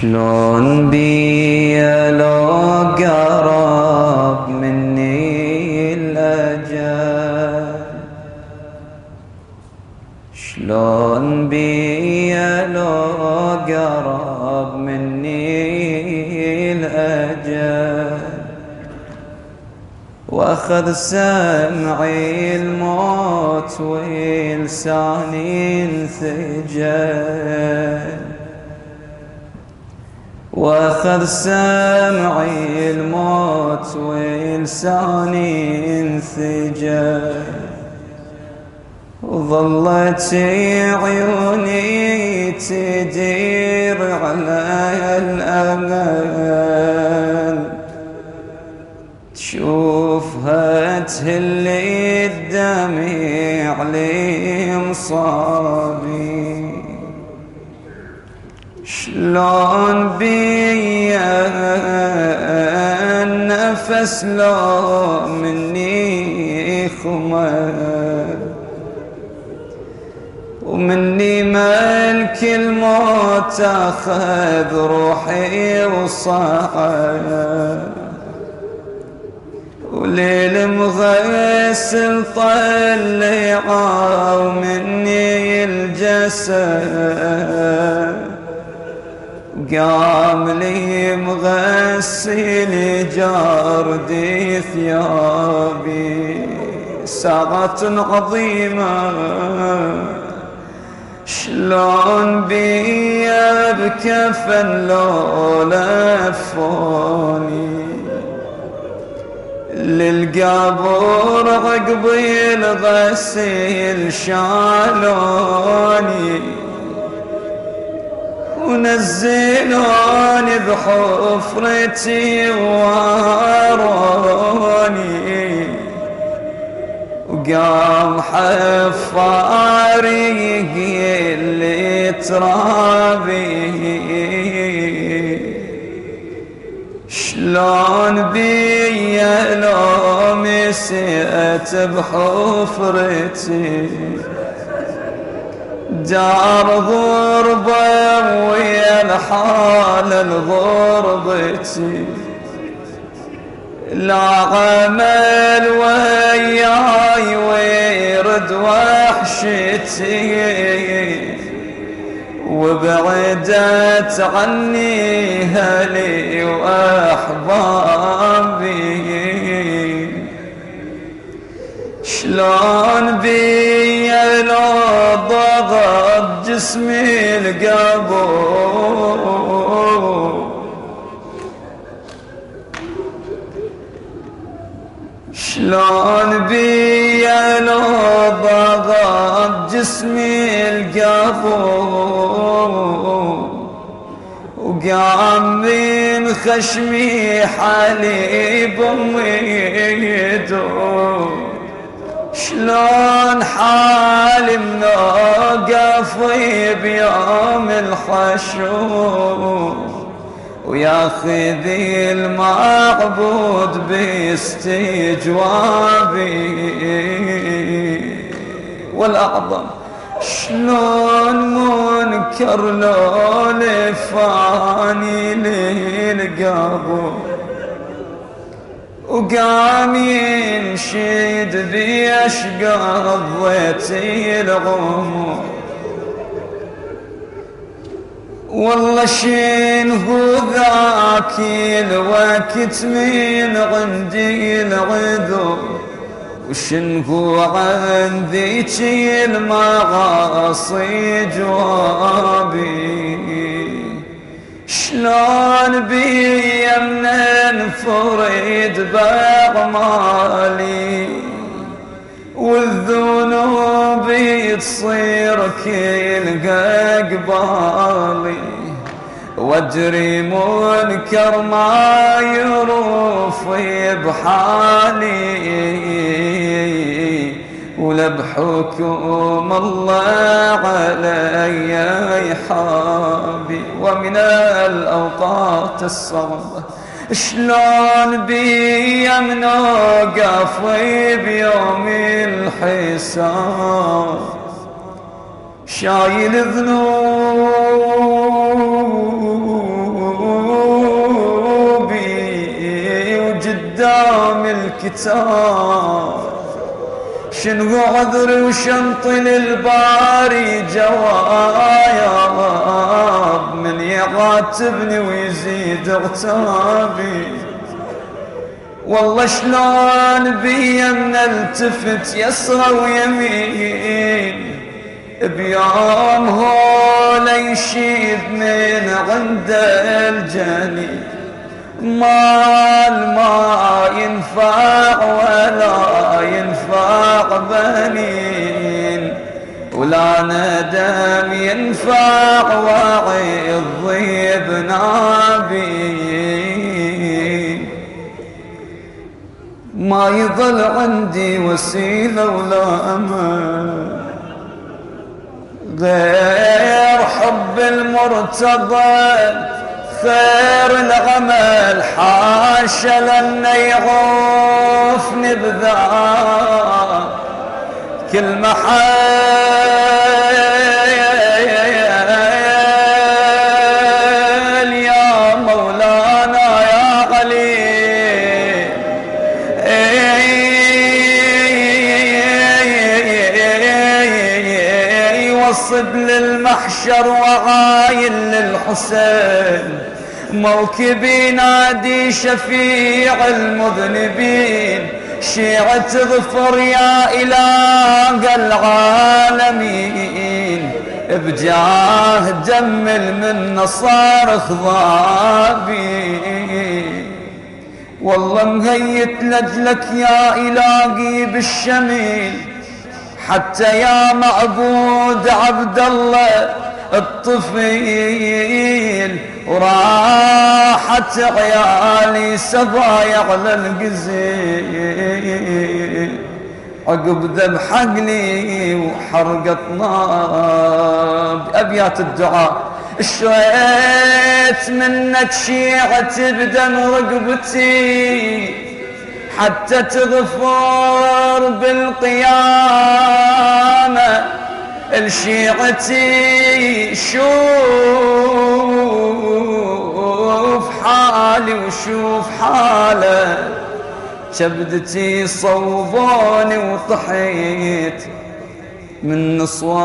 شلون بي لو قرب مني الأجل، شلون بي لو قرب مني الأجل، واخذ سمعي الموت ولساني انثجل، واخذ سمعي الموت ولساني انثجل، وظلت عيوني تدير على الأمل، تشوفها تهل الدمع لمصابي. شلون بي النفس لو مني خمل، ومني ملك الموت اخذ روحي وصعد، وليل مغسل طلع مني الجسد، قام لي مغسل جاردي ثيابي. ساعة عظيمة شلون بي بكفن لو لفوني، للقبر عقب الغسيل شالوني، ونزلوني بحفرتي واروني، وقام حفاري اللي ترابي. شلون بي لو مسيت بحفرتي، دار غربة ويا الحال الغربتي، لا عمل وياي ويرد وحشتي، وبعدت عني هلي واحبابي. شلون بي لو ضغط جسمي القبر، شلون بي لو ضغط جسمي القبر، وقام من خشمي حليب ويدور. شلون حالي منوقف بيوم الحشور، وياخذ المعبود باستجوابي. والأعظم شلون منكر لو لفاني للقبر، وقام ينشد بيشقى قضيتي العمر. والله شنو ذاك الوقت من عندي العذر، وشنو عن ذيك المعاصي جوابي. شلون بي من انفرد باعمالي، والذنوب تصير كلها قبالي، واجري منكر ما يروفي بحالي، ولا بحكم الله علي يحابي. ومن الأوقات الصعبة شلون بي من اوقف بيوم الحساب، شايل ذنوب الكتاب، شنو عذري وشنطي للباري جواب، من يعاتبني ويزيد اغتابي. والله شلون بيا من التفت يسرى ويمين، بيوم هو ليشيد من عند الجنين، مال ما ينفع ولا ينفع بنين، ولا ندم ينفع وعظ بنابين. ما يظل عندي وسيلة ولا أمل غير حب المرتضى، خير العمل حاشا لن يعوفني بذا كل محل يا مولانا يا علي. وصب للمحشر وعاين للحسين، موكبي نادي شفيع المذنبين، شيعة اغفر يا إله العالمين، بجاه جمل من نصار خضابي. والله مهيت لجلك يا إلهي بالشميل، حتى يا معبود عبد الله الطفيل، وراحت عيالي سبايا على القزيل، عقب ذبح عقلي وحرقت نار. أبيات الدعاء: شريت منك شيعة بدم رقبتي، حتى تغفر بالقيامة لشيعتي. شوف حالي وشوف حاله، كبدتي صوبوني وطحيت من نصوابي.